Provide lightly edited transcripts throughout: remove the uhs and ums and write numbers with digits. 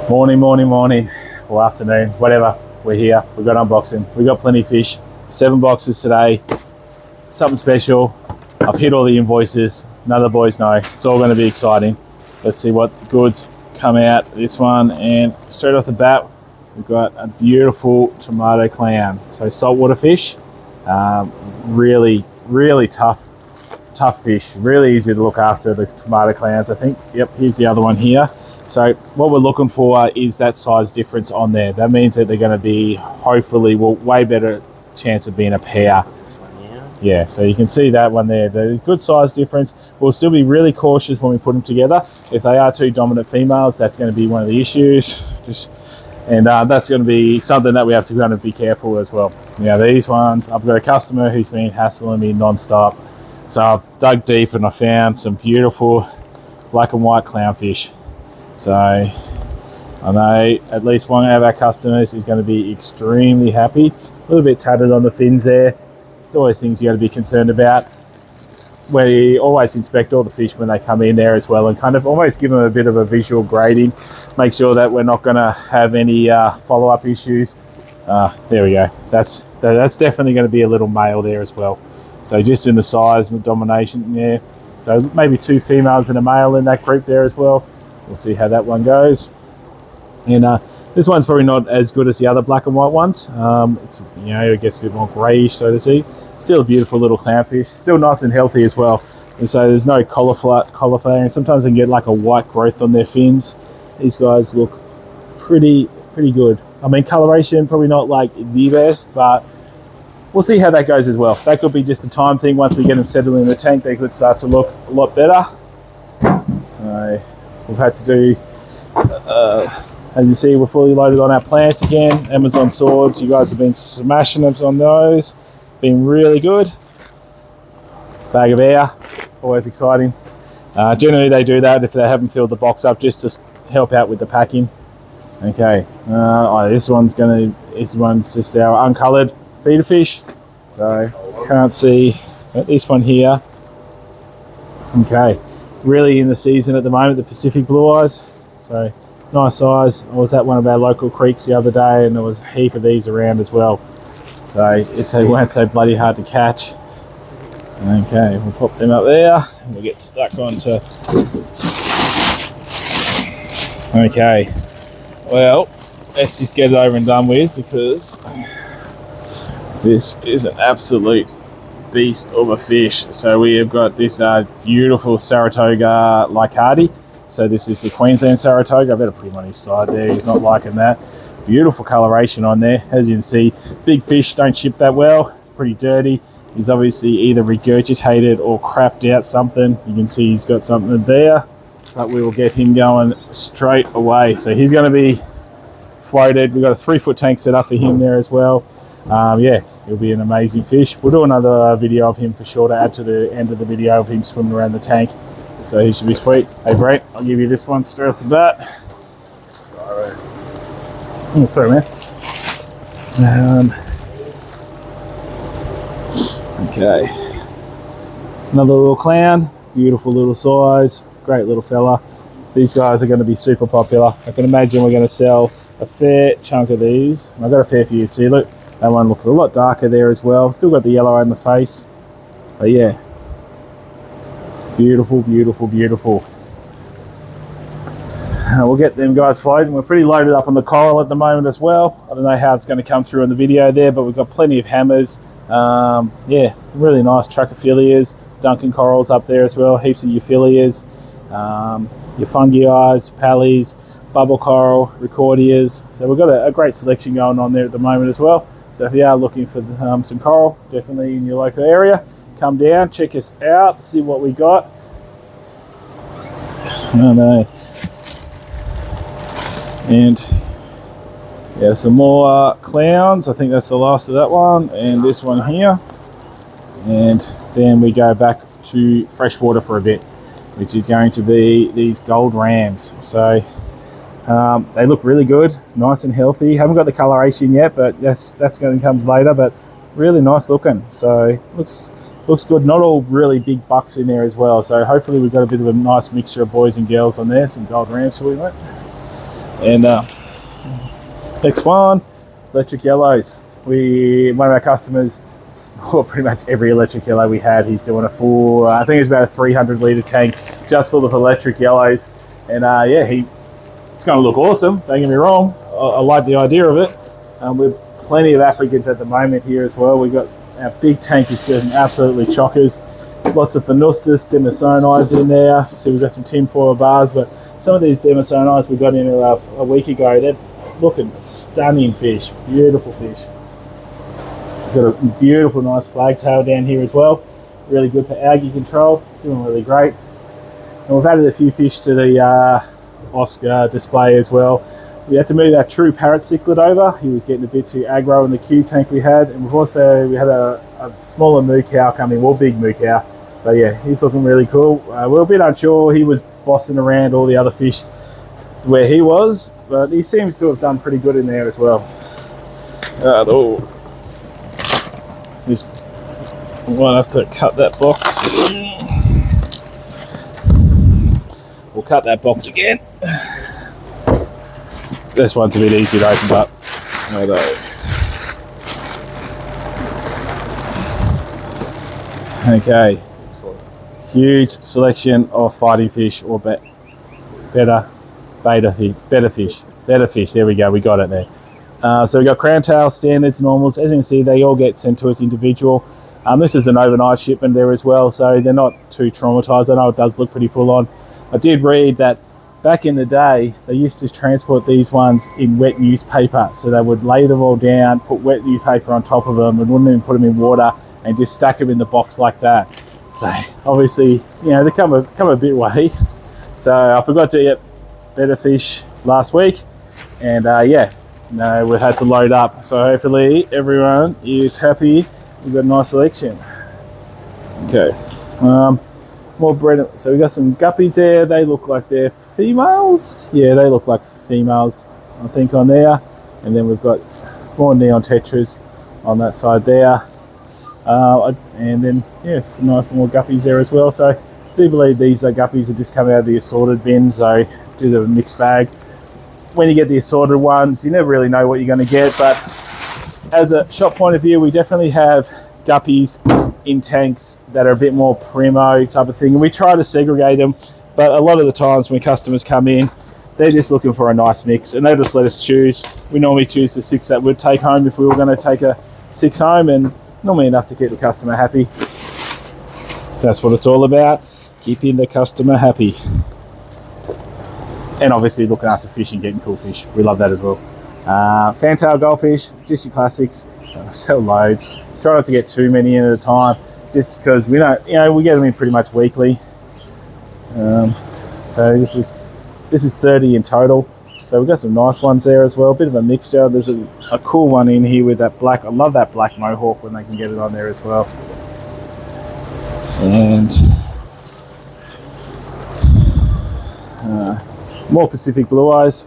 Morning, or afternoon, whatever. We're here. We've got unboxing. We've got plenty of fish. 7 boxes today. Something special. I've hit all the invoices. None of the boys know. It's all going to be exciting. Let's see what goods come out this one. And straight off the bat, we've got a beautiful tomato clown. So saltwater fish. Really tough fish. Really easy to look after, the tomato clowns, I think. Yep, here's the other one here. So what we're looking for is that size difference on there. That means that they're going to be, hopefully, way better chance of being a pair. Yeah, so you can see that one there. There's good size difference. We'll still be really cautious when we put them together. If they are 2 dominant females, that's going to be one of the issues. That's going to be something that we have to kind of be careful as well. These ones, I've got a customer who's been hassling me non-stop. So I've dug deep and I found some beautiful black and white clownfish. So I know at least one of our customers is going to be extremely happy. A little bit tattered on the fins there. It's always things you got to be concerned about. We always inspect all the fish when they come in there as well, and kind of almost give them a bit of a visual grading. Make sure that we're not going to have any follow-up issues. There we go. That's definitely going to be a little male there as well. So just in the size and the domination there. So maybe 2 females and a male in that group there as well. We'll see how that one goes. And this one's probably not as good as the other black and white ones. It's, it gets a bit more greyish, so to see. Still a beautiful little clownfish. Still nice and healthy as well. And so there's no collar flaring. Sometimes they can get like a white growth on their fins. These guys look pretty good. I mean, coloration probably not like the best, but we'll see how that goes as well. That could be just a time thing. Once we get them settled in the tank, they could start to look a lot better. We've had to do, as you see, we're fully loaded on our plants again. Amazon swords, you guys have been smashing them on those. Been really good. Bag of air, always exciting. Generally they do that if they haven't filled the box up, just to help out with the packing. Okay, this one's just our uncoloured feeder fish. So can't see this one here. Okay, really in the season at the moment, the Pacific blue eyes. So nice size. I was at one of our local creeks the other day and there was a heap of these around as well. So they weren't so bloody hard to catch. Okay, we'll pop them up there and we'll get stuck onto. Okay, well, let's just get it over and done with, because this is an absolute beast of a fish. So we have got this beautiful Saratoga Lycardi. So this is the Queensland Saratoga. I better put him on his side there. He's not liking that. Beautiful coloration on there. As you can see, big fish don't ship that well. Pretty dirty. He's obviously either regurgitated or crapped out something. You can see he's got something there, but we will get him going straight away. So he's going to be floated. We've got a 3-foot tank set up for him there as well. Yeah, he'll be an amazing fish. We'll do another video of him for sure to add to the end of the video of him swimming around the tank. So he should be sweet. Hey Brett, I'll give you this one straight off the bat. Sorry. Oh, sorry man. Okay. Another little clown. Beautiful little size. Great little fella. These guys are going to be super popular. I can imagine we're going to sell a fair chunk of these. And I've got a fair few. See, look. That one looks a lot darker there as well. Still got the yellow in the face. But yeah. Beautiful. We'll get them guys floating. We're pretty loaded up on the coral at the moment as well. I don't know how it's going to come through in the video there, but we've got plenty of hammers. Yeah, really nice Trachyphilias. Duncan corals up there as well. Heaps of euphyllias. Your fungi-eyes, pallies, bubble coral, recordias. So we've got a great selection going on there at the moment as well. So if you are looking for some coral, definitely in your local area, come down, check us out, see what we got. I know. And yeah, some more clowns. I think that's the last of that one, and this one here. And then we go back to freshwater for a bit, which is going to be these gold rams. So they look really good, nice and healthy. Haven't got the coloration yet, but that's going to come later. But really nice looking. So looks good. Not all really big bucks in there as well. So hopefully we've got a bit of a nice mixture of boys and girls on there. Some gold rams for you, mate. And next one, electric yellows. One of our customers, well, pretty much every electric yellow we had, he's doing a full, I think it's about a 300 litre tank just full of electric yellows. And yeah, it's going to look awesome, don't get me wrong. I like the idea of it. We've plenty of Africans at the moment here as well. We've got our big tank is getting absolutely chockers. Lots of Phaneustis, Demosonis in there. So we've got some tinfoil bars, but some of these Demosonis we got in a week ago, they're looking stunning fish, beautiful fish. Got a beautiful, nice flagtail down here as well. Really good for algae control. Doing really great. And we've added a few fish to the Oscar display as well. We had to move our true parrot cichlid over. He was getting a bit too aggro in the cube tank we had. And we had a smaller moo cow coming, well, big moo cow. But yeah, he's looking really cool. We're a bit unsure. He was bossing around all the other fish where he was, but he seems to have done pretty good in there as well. I might have to cut that box. We'll cut that box again. This one's a bit easy to open up. Okay. Huge selection of fighting fish or betta fish. There we go. We got it there. So we got crown tail, standards, normals. As you can see, they all get sent to us individual. This is an overnight shipment there as well, so they're not too traumatized. I know it does look pretty full on. I did read that back in the day, they used to transport these ones in wet newspaper. So they would lay them all down, put wet newspaper on top of them, and wouldn't even put them in water, and just stack them in the box like that. So obviously, you know, they come a bit way. So I forgot to get Betta fish last week, and yeah, no, we had to load up. So hopefully everyone is happy. We've got a nice selection. Okay, more bread. So we got some guppies there. They look like they're females. Yeah, they look like females, I think, on there. And then we've got more neon tetras on that side there. And then yeah, some nice more guppies there as well. So I do believe these guppies have just come out of the assorted bin, so do the mixed bag. When you get the assorted ones, you never really know what you're going to get, but as a shop point of view, we definitely have guppies in tanks that are a bit more primo type of thing, and we try to segregate them, but a lot of the times when customers come in, they're just looking for a nice mix, and they just let us choose. We normally choose the 6 that we'd take home if we were going to take a 6 home, and normally enough to keep the customer happy. That's what it's all about, keeping the customer happy. And obviously looking after fish and getting cool fish. We love that as well. Fantail goldfish, just your classics. Sell loads. Try not to get too many in at a time, just because we don't, you know, we get them in pretty much weekly. So this is 30 in total. So we've got some nice ones there as well. A bit of a mixture. There's a cool one in here with that black. I love that black mohawk when they can get it on there as well. And more Pacific blue eyes.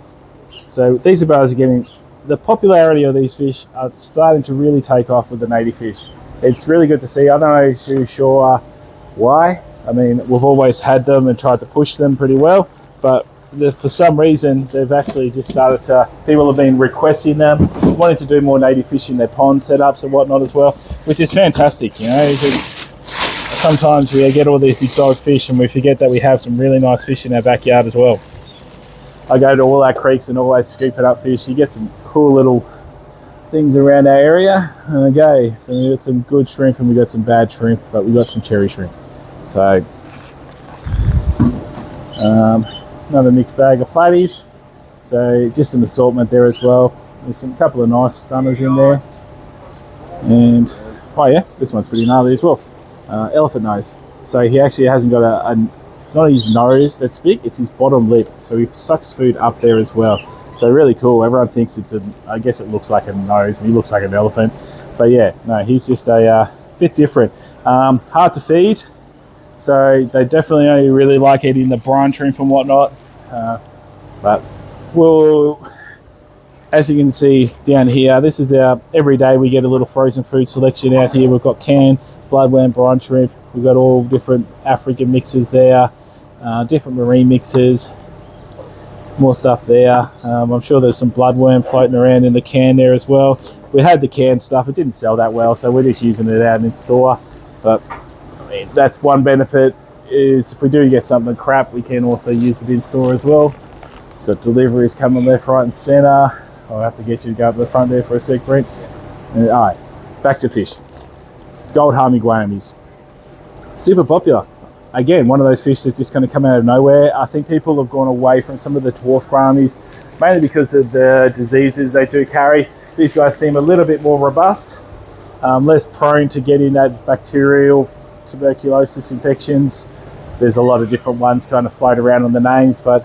So these abars are getting, the popularity of these fish are starting to really take off with the native fish. It's really good to see. I don't know too sure why. I mean, we've always had them and tried to push them pretty well, but for some reason they've actually just started to, people have been requesting them, wanting to do more native fish in their pond setups and whatnot as well, which is fantastic. You know, sometimes we get all these exotic fish and we forget that we have some really nice fish in our backyard as well. I go to all our creeks and always scooping up fish. You get some cool little things around our area. Okay, so we got some good shrimp and we got some bad shrimp, but we got some cherry shrimp. So another mixed bag of platies. So just an assortment there as well. There's a couple of nice stunners in there. And oh yeah, this one's pretty gnarly as well. Elephant nose. So he actually hasn't got it's not his nose that's big, it's his bottom lip. So he sucks food up there as well. So really cool. Everyone thinks I guess it looks like a nose and he looks like an elephant. But yeah, no, he's just a bit different. Hard to feed. So they definitely only really like eating the brine shrimp and whatnot. But as you can see down here, this is our, every day we get a little frozen food selection out here. We've got canned bloodworm, brine shrimp. We've got all different African mixes there, different marine mixes. More stuff there. I'm sure there's some bloodworm floating around in the can there as well. We had the canned stuff, it didn't sell that well, so we're just using it out in store. But I mean, that's one benefit, is if we do get something crap, we can also use it in store as well. Got deliveries coming left, right and centre. I'll have to get you to go up to the front there for a sec, Brent. Alright, back to fish. Gold harmy gouramis. Super popular. Again, one of those fish that's just going to come out of nowhere. I think people have gone away from some of the dwarf gouramis, mainly because of the diseases they do carry. These guys seem a little bit more robust, less prone to getting that bacterial tuberculosis infections. There's a lot of different ones kind of float around on the names, but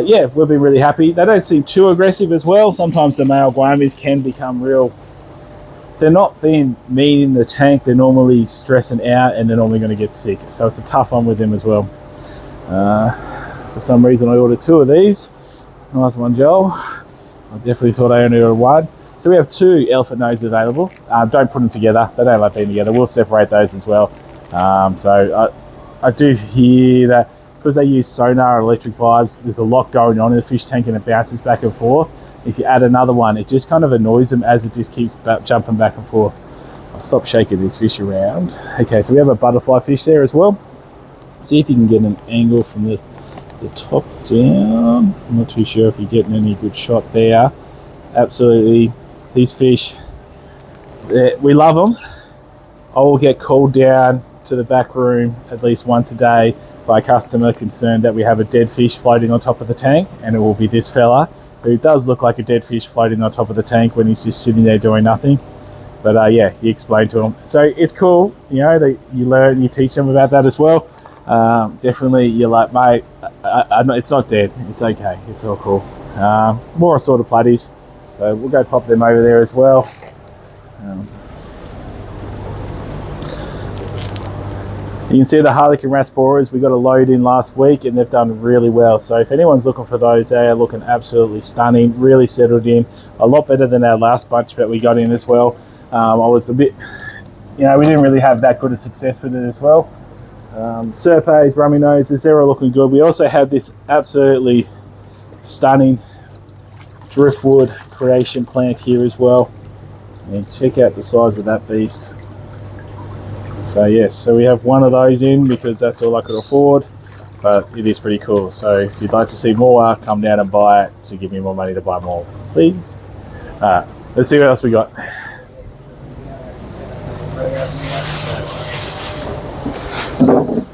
yeah, we'll be really happy. They don't seem too aggressive as well. Sometimes the male gouramis can become real. They're not being mean in the tank, they're normally stressing out and they're normally going to get sick. So it's a tough one with them as well. For some reason I ordered 2 of these. Nice one, Joel. I definitely thought I only ordered 1. So we have 2 elephant nose available. Don't put them together, they don't like being together. We'll separate those as well. So I do hear that because they use sonar and electric vibes, there's a lot going on in the fish tank and it bounces back and forth. If you add another one, it just kind of annoys them as it just keeps jumping back and forth. I'll stop shaking this fish around. Okay, so we have a butterfly fish there as well. See if you can get an angle from the top down. I'm not too sure if you're getting any good shot there. Absolutely, these fish, we love them. I will get called down to the back room at least once a day by a customer concerned that we have a dead fish floating on top of the tank, and it will be this fella. It does look like a dead fish floating on top of the tank when he's just sitting there doing nothing. But yeah, you explain to him. So it's cool, you know, that you learn, you teach them about that as well. Definitely, you're like, mate, it's not dead. It's okay. It's all cool. More assorted platties. So we'll go pop them over there as well. You can see the Harlequin Rasboras, we got a load in last week and they've done really well. So if anyone's looking for those, they are looking absolutely stunning, really settled in. A lot better than our last bunch that we got in as well. I was a bit, you know, we didn't really have that good a success with it as well. Serpes, rummy noses, they're all looking good. We also have this absolutely stunning driftwood creation plant here as well. And check out the size of that beast. So yes, so we have one of those in because that's all I could afford, but it is pretty cool. So if you'd like to see more, come down and buy it to give me more money to buy more, please. Let's see what else we got.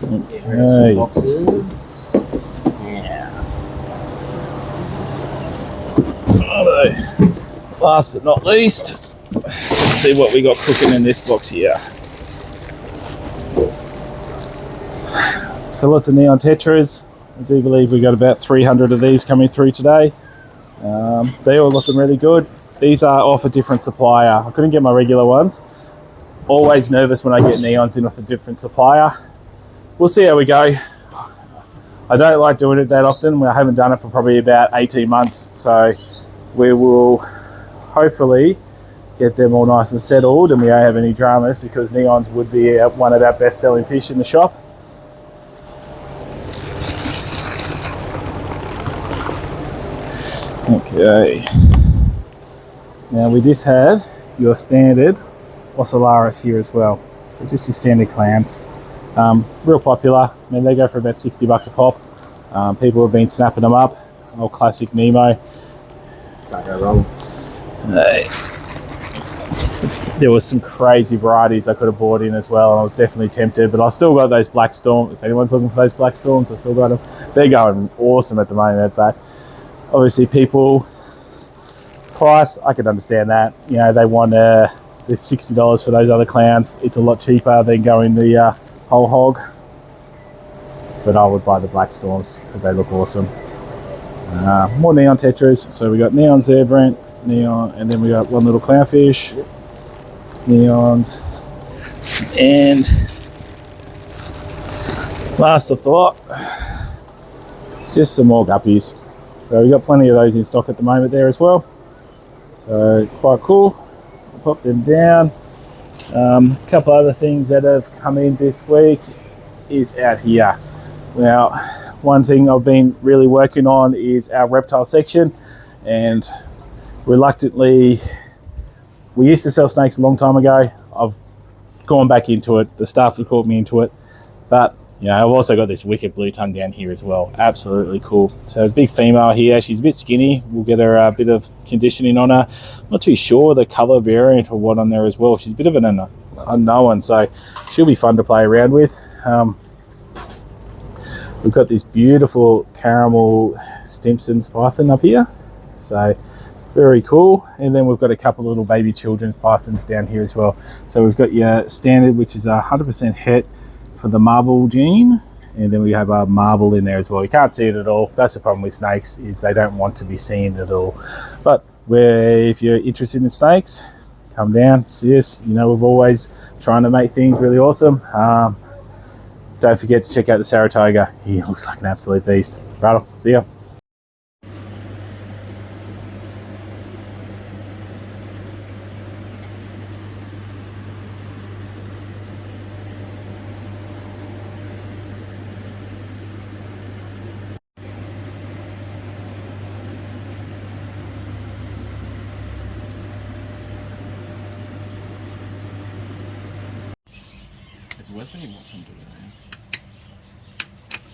Okay. Boxes. Yeah. Righto. Last but not least, let's see what we got cooking in this box here. So lots of neon tetras. I do believe we got about 300 of these coming through today. They're all looking really good. These are off a different supplier. I couldn't get my regular ones. Always nervous when I get neons in off a different supplier. We'll see how we go. I don't like doing it that often. I haven't done it for probably about 18 months. So we will hopefully get them all nice and settled and we don't have any dramas, because neons would be one of our best selling fish in the shop. Okay, now we just have your standard Ocellaris here as well. So just your standard clams. Real popular. I mean, they go for about 60 bucks a pop. People have been snapping them up. Old classic Nemo. Can't go wrong. There was some crazy varieties I could have bought in as well, and I was definitely tempted, but I still got those Black Storms. If anyone's looking for those Black Storms, I still got them. They're going awesome at the moment, but obviously people, price, I could understand that. You know, they want the $60 for those other clowns. It's a lot cheaper than going the whole hog. But I would buy the Black Storms because they look awesome. More neon tetras. So we got neons there, Brent. Neon, and then we got one little clownfish. Yep. Neons. And last of the lot, just some more guppies. So we got plenty of those in stock at the moment there as well. So quite cool. I'll pop them down. A couple other things that have come in this week is out here. Now, one thing I've been really working on is our reptile section, and reluctantly, we used to sell snakes a long time ago. I've gone back into it. The staff have caught me into it, but you know, I've also got this wicked blue tongue down here as well. Absolutely cool. So big female here. She's a bit skinny. We'll get her a bit of conditioning on her. Not too sure the color variant or what on there as well. She's a bit of an unknown, so she'll be fun to play around with. We've got this beautiful caramel Stimpson's python up here, so very cool. And then we've got a couple of little baby children's pythons down here as well. So we've got your standard, which is 100% het for the marble gene, and then we have a marble in there as well. You can't see it at all. That's the problem with snakes, is they don't want to be seen at all. But if you're interested in snakes, come down, see us. You know, we're always trying to make things really awesome. Don't forget to check out the Saratoga. He looks like an absolute beast. Right, see ya. It's worse when you watch them do it.